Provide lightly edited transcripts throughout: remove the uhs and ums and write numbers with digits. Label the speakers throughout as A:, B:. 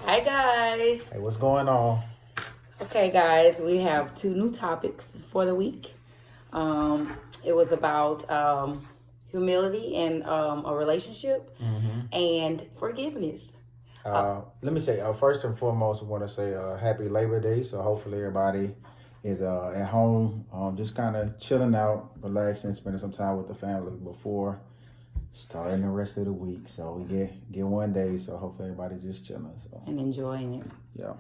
A: Hi, guys.
B: Hey, what's going on?
A: Okay, guys, we have two new topics for the week. It was about humility in a relationship and forgiveness. Uh,
B: Let me say, first and foremost, I want to say happy Labor Day. So hopefully everybody is at home, just kind of chilling out, relaxing, spending some time with the family before starting the rest of the week. So we get 1 day. So hopefully everybody's just chilling. So
A: and enjoying it.
B: yeah,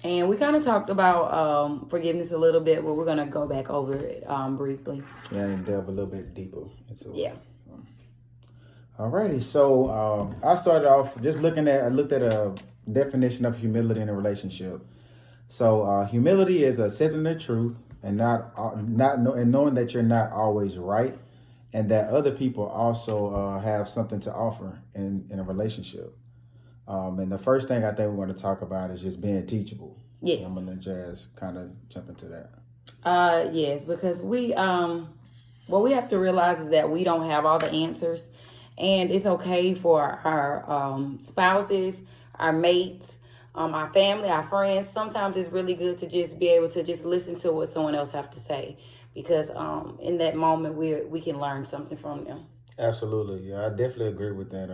A: And we kind of talked about forgiveness a little bit, but we're going to go back over it briefly.
B: yeah, and delve a little bit deeper into it.
A: Yeah.
B: Alrighty, so I started off just I looked at a definition of humility in a relationship. So humility is accepting the truth and and knowing that you're not always right, and that other people also have something to offer in a relationship. And the first thing I think we're going to talk about is just being teachable.
A: Yes.
B: I'm going to let Jazz kind of jump into that.
A: Yes, because what we have to realize is that we don't have all the answers, and it's okay for our spouses, our mates, our family, our friends. Sometimes it's really good to just be able to just listen to what someone else have to say, because in that moment we can learn something from them.
B: Absolutely, yeah, I definitely agree with that.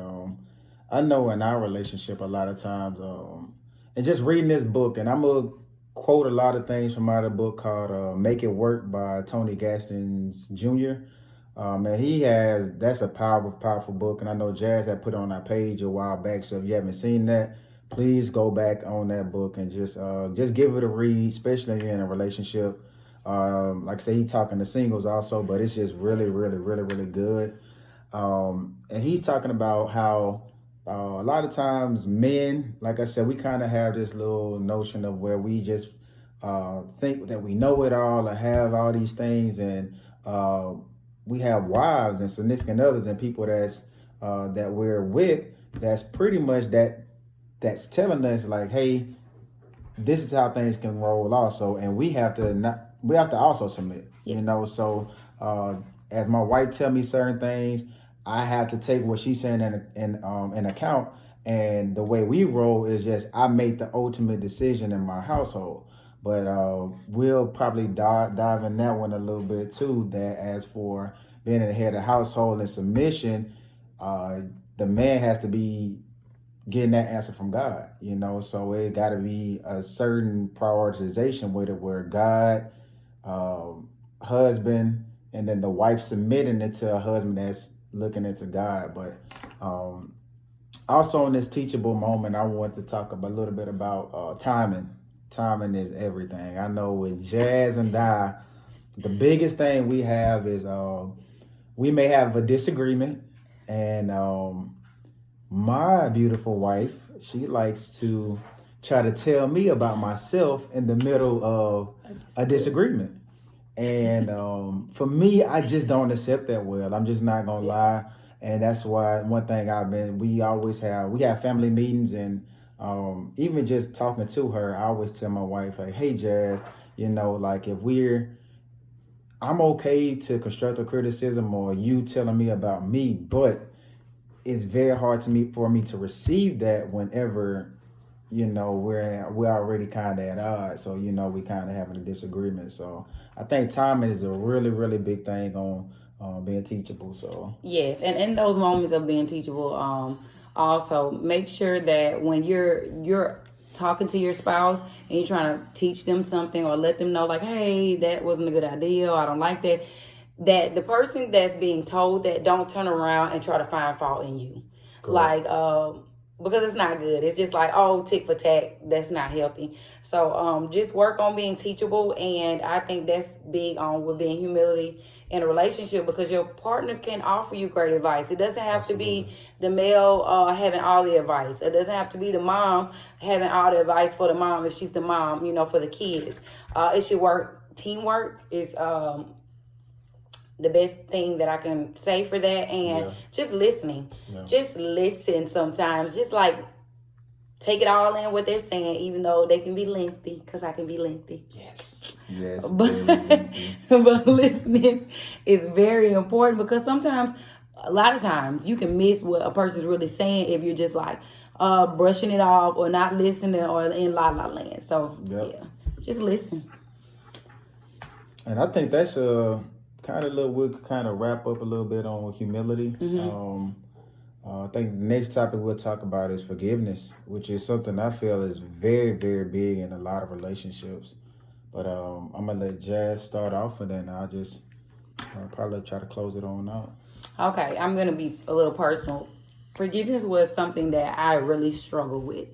B: I know in our relationship, a lot of times, and just reading this book, and I'm gonna quote a lot of things from out of the book called "Make It Work" by Tony Gaskins Jr. And that's a powerful book, and I know Jazz had put it on our page a while back. So if you haven't seen that, please go back on that book and just give it a read, especially if you're in a relationship. Like I say, he talking to singles also, but it's just really good. And he's talking about how a lot of times men, like I said, we kind of have this little notion of where we just think that we know it all or have all these things, and we have wives and significant others and people that we're with that's pretty much that's telling us like, hey, this is how things can roll also, and we have to also submit, so as my wife tell me certain things, I have to take what she's saying in account, and the way we roll is just I make the ultimate decision in my household. But we'll probably dive in that one a little bit too, that as for being in the head of the household and submission, the man has to be getting that answer from God, So it got to be a certain prioritization with it, where God, husband, and then the wife submitting it to a husband that's looking into God. But also in this teachable moment, I want to talk a little bit about timing. Timing is everything. I know with Jazz and I, the biggest thing we have is we may have a disagreement, and my beautiful wife, she likes to try to tell me about myself in the middle of a disagreement. And for me, I just don't accept that well. I'm just not gonna lie. And that's why one thing we have family meetings, and even just talking to her, I always tell my wife, like, hey Jazz, like I'm okay to constructive criticism or you telling me about me, but it's very hard for me to receive that whenever we're already kind of at odds. So we kind of having a disagreement. So I think timing is a really big thing on being teachable. So
A: Yes, and in those moments of being teachable, also make sure that when you're talking to your spouse and you're trying to teach them something or let them know, like, hey, that wasn't a good idea, or I don't like that, that the person that's being told that don't turn around and try to find fault in you. Correct. Like because it's not good. It's just like, oh, tick for tack. That's not healthy. So just work on being teachable, and I think that's big on with being humility in a relationship, because your partner can offer you great advice. It doesn't have Absolutely. To be the male having all the advice. It doesn't have to be the mom having all the advice for the mom if she's the mom, for the kids. It should work. Teamwork is the best thing that I can say for that. And just listening. Yeah. Just listen sometimes. Just like take it all in what they're saying, even though they can be lengthy, because I can be lengthy.
B: Yes.
A: But listening is very important, because a lot of times you can miss what a person's really saying if you're just like, brushing it off or not listening or in la la land. So
B: Yep.
A: yeah, just listen.
B: And I think that's kind of little. We'll kind of wrap up a little bit on humility. I think the next topic we'll talk about is forgiveness, which is something I feel is very, very big in a lot of relationships. But I'm gonna let Jazz start off, and then I'll just probably try to close it on out.
A: Okay, I'm gonna be a little personal. Forgiveness was something that I really struggle with.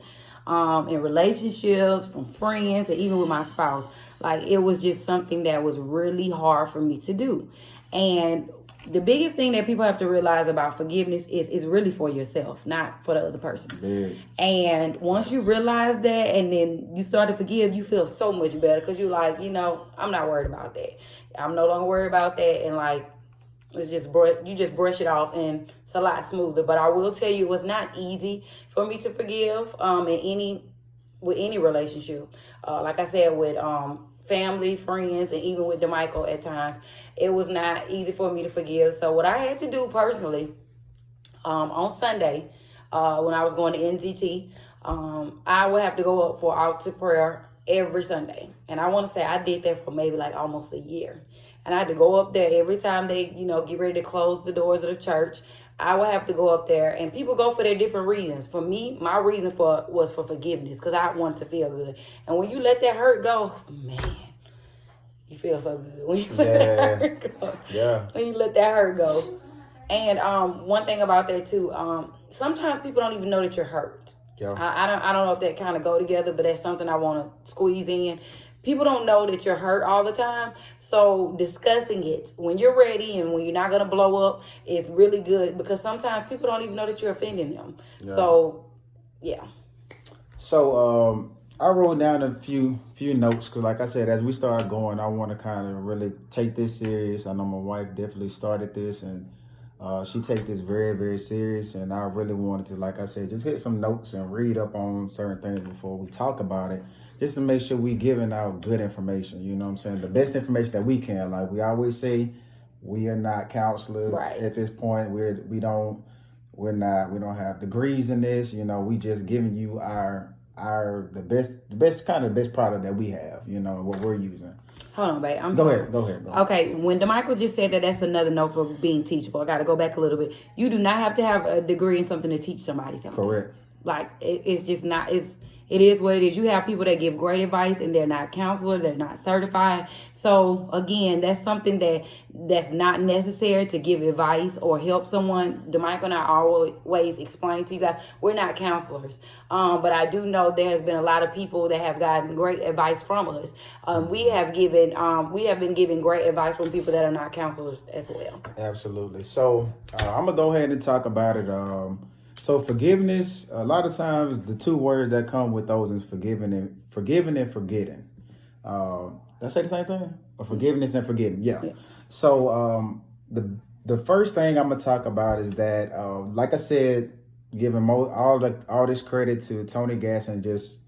A: In relationships, from friends, and even with my spouse. Like it was just something that was really hard for me to do. And the biggest thing that people have to realize about forgiveness is really for yourself, not for the other person.
B: Big.
A: And once you realize that and then you start to forgive, you feel so much better because you're like, I'm not worried about that. I'm no longer worried about that. And like, it's just you just brush it off and it's a lot smoother. But I will tell you, it was not easy for me to forgive with any relationship. Like I said, with family, friends, and even with DeMichael at times, it was not easy for me to forgive. So what I had to do personally, on Sunday, when I was going to NTT, I would have to go up for altar prayer every Sunday. And I want to say I did that for maybe like almost a year. And I had to go up there every time they, get ready to close the doors of the church. I would have to go up there, and people go for their different reasons. For me, my reason was for forgiveness because I wanted to feel good. And when you let that hurt go, man, you feel so good when you let that hurt go.
B: Yeah.
A: When you let that hurt go. And one thing about that too, sometimes people don't even know that you're hurt.
B: Yeah.
A: I don't know if that kind of go together, but that's something I want to squeeze in. People don't know that you're hurt all the time. So discussing it when you're ready and when you're not going to blow up is really good because sometimes people don't even know that you're offending them. Yeah. So, yeah.
B: So I wrote down a few notes because like I said, as we start going, I want to kind of really take this serious. I know my wife definitely started this and she takes this very, very serious. And I really wanted to, like I said, just hit some notes and read up on certain things before we talk about it. Just to make sure we giving out good information, you know what I'm saying? The best information that we can. Like we always say, we are not counselors at this point. We don't have degrees in this. We just giving you the best product that we have. What we're using.
A: Hold on, babe.
B: Go ahead.
A: Okay, when DeMichael just said that's another note for being teachable. I got to go back a little bit. You do not have to have a degree in something to teach somebody something.
B: Correct.
A: Like it's just not. It is what it is. You have people that give great advice and they're not counselors, they're not certified. So again, that's something that's not necessary to give advice or help someone. DeMichael and I always explain to you guys, we're not counselors. But I do know there has been a lot of people that have gotten great advice from us. We have been given great advice from people that are not counselors as well.
B: Absolutely. So I'm gonna go ahead and talk about it. So forgiveness, a lot of times the two words that come with those is forgiving and forgetting. Did I say the same thing? Or forgiveness and forgetting? Yeah. So the first thing I'm gonna talk about is that, like I said, giving all this credit to Tony Gasson, just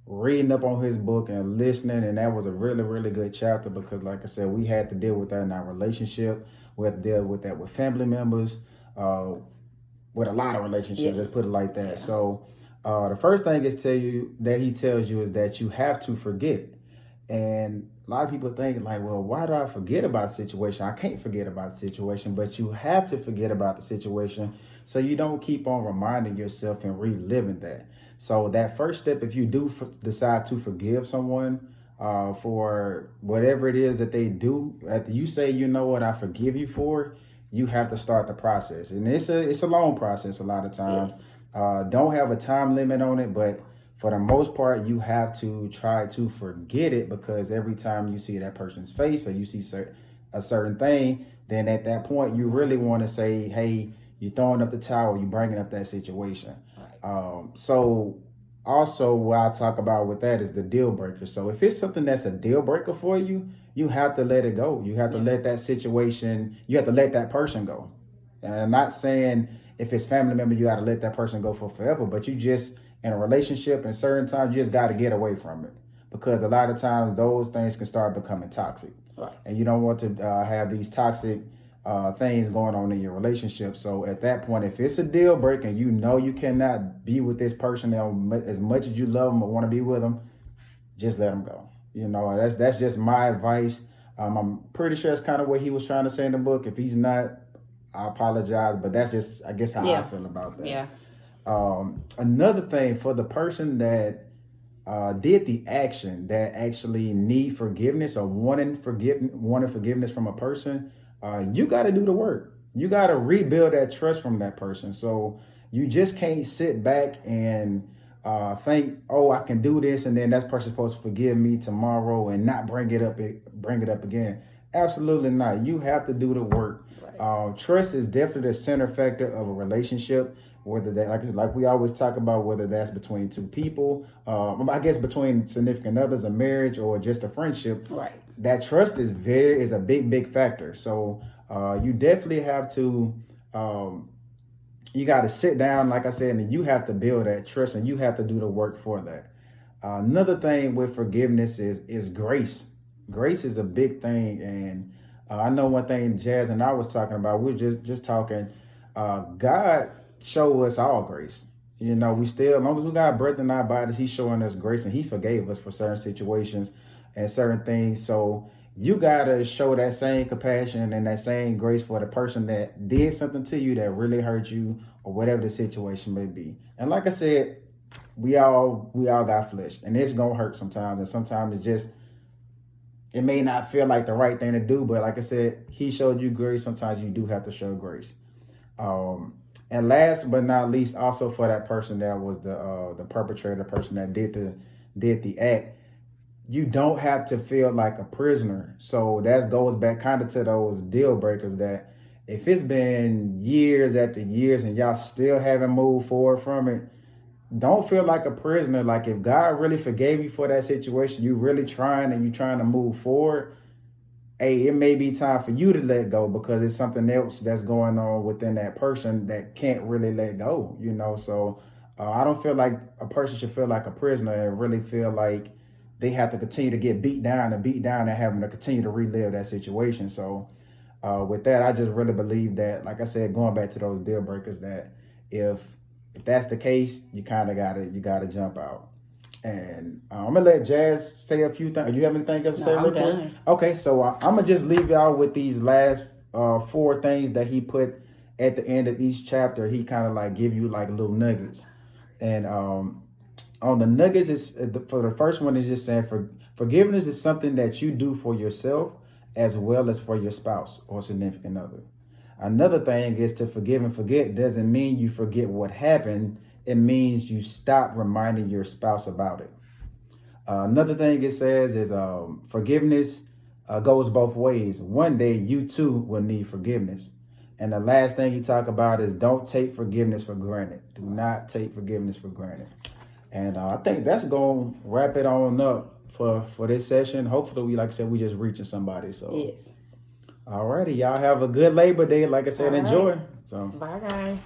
B: reading up on his book and listening, and that was a really, really good chapter because, like I said, we had to deal with that in our relationship. We have to deal with that with family members. With a lot of relationships, let's put it like that. Yeah. So the first thing he tells you is that you have to forget. And a lot of people think like, well, why do I forget about the situation? I can't forget about the situation, but you have to forget about the situation so you don't keep on reminding yourself and reliving that. So that first step, if you do decide to forgive someone for whatever it is that they do, after you say, you know what, I forgive you for, you have to start the process. And it's a long process a lot of times. Yes. Don't have a time limit on it, but for the most part, you have to try to forget it because every time you see that person's face or you see a certain thing, then at that point, you really want to say, hey, you're throwing up the towel, you're bringing up that situation. Right. So also what I talk about with that is the deal breaker. So if it's something that's a deal breaker for you, you have to let it go. You have to let that situation, you have to let that person go. And I'm not saying if it's family member, you got to let that person go for forever, but you just, in a relationship, in certain times, you just got to get away from it because a lot of times those things can start becoming toxic. Right. And you don't want to have these toxic things going on in your relationship. So at that point, if it's a deal breaker and you know you cannot be with this person as much as you love them or want to be with them, just let them go. That's just my advice. I'm pretty sure it's kind of what he was trying to say in the book. If he's not, I apologize, but that's just, I guess, how I feel about that.
A: Yeah.
B: Another thing for the person that did the action that actually need forgiveness or wanting forgiveness from a person, you got to do the work. You got to rebuild that trust from that person. So you just can't sit back and think, oh, I can do this, and then that person's supposed to forgive me tomorrow and not bring it up again. Absolutely not. You have to do the work. Right. Trust is definitely the center factor of a relationship. Whether that, like we always talk about, whether that's between two people, I guess between significant others, a marriage, or just a friendship.
A: Right.
B: That trust is a big factor. So you definitely have to. You got to sit down, like I said, and you have to build that trust, and you have to do the work for that. Another thing with forgiveness is grace. Grace is a big thing, and I know one thing Jazz and I was talking about. We were just talking. God showed us all grace. We still, as long as we got breath in our bodies, He's showing us grace, and He forgave us for certain situations and certain things. So you gotta show that same compassion and that same grace for the person that did something to you that really hurt you, or whatever the situation may be. And like I said, we all got flesh, and it's gonna hurt sometimes, and sometimes it may not feel like the right thing to do. But like I said, He showed you grace. Sometimes you do have to show grace. And last but not least, also for that person that was the perpetrator, the person that did the act, you don't have to feel like a prisoner. So that goes back kind of to those deal breakers, that if it's been years after years and y'all still haven't moved forward from it, don't feel like a prisoner. Like, if God really forgave you for that situation, you really trying to move forward, hey, it may be time for you to let go, because it's something else that's going on within that person that can't really let go, So I don't feel like a person should feel like a prisoner and really feel like they have to continue to get beat down and having to continue to relive that situation. So with that, I just really believe that, like I said, going back to those deal breakers, that if that's the case, you kind of gotta jump out. And I'm gonna let Jazz say a few things. Do you have anything else to say?
A: I'm done.
B: Okay, so I'm gonna just leave y'all with these last 4 things that he put at the end of each chapter. He kind of like give you like little nuggets. And on the nuggets, for the first one is just saying, forgiveness is something that you do for yourself as well as for your spouse or significant other. Another thing is, to forgive and forget doesn't mean you forget what happened. It means you stop reminding your spouse about it. Another thing it says is forgiveness goes both ways. One day you too will need forgiveness. And the last thing you talk about is, don't take forgiveness for granted. Do not take forgiveness for granted. And I think that's going to wrap it on up for this session. Hopefully, like I said, we just reaching somebody. So
A: yes.
B: All righty. Y'all have a good Labor Day. Like I said, enjoy. So
A: bye, guys.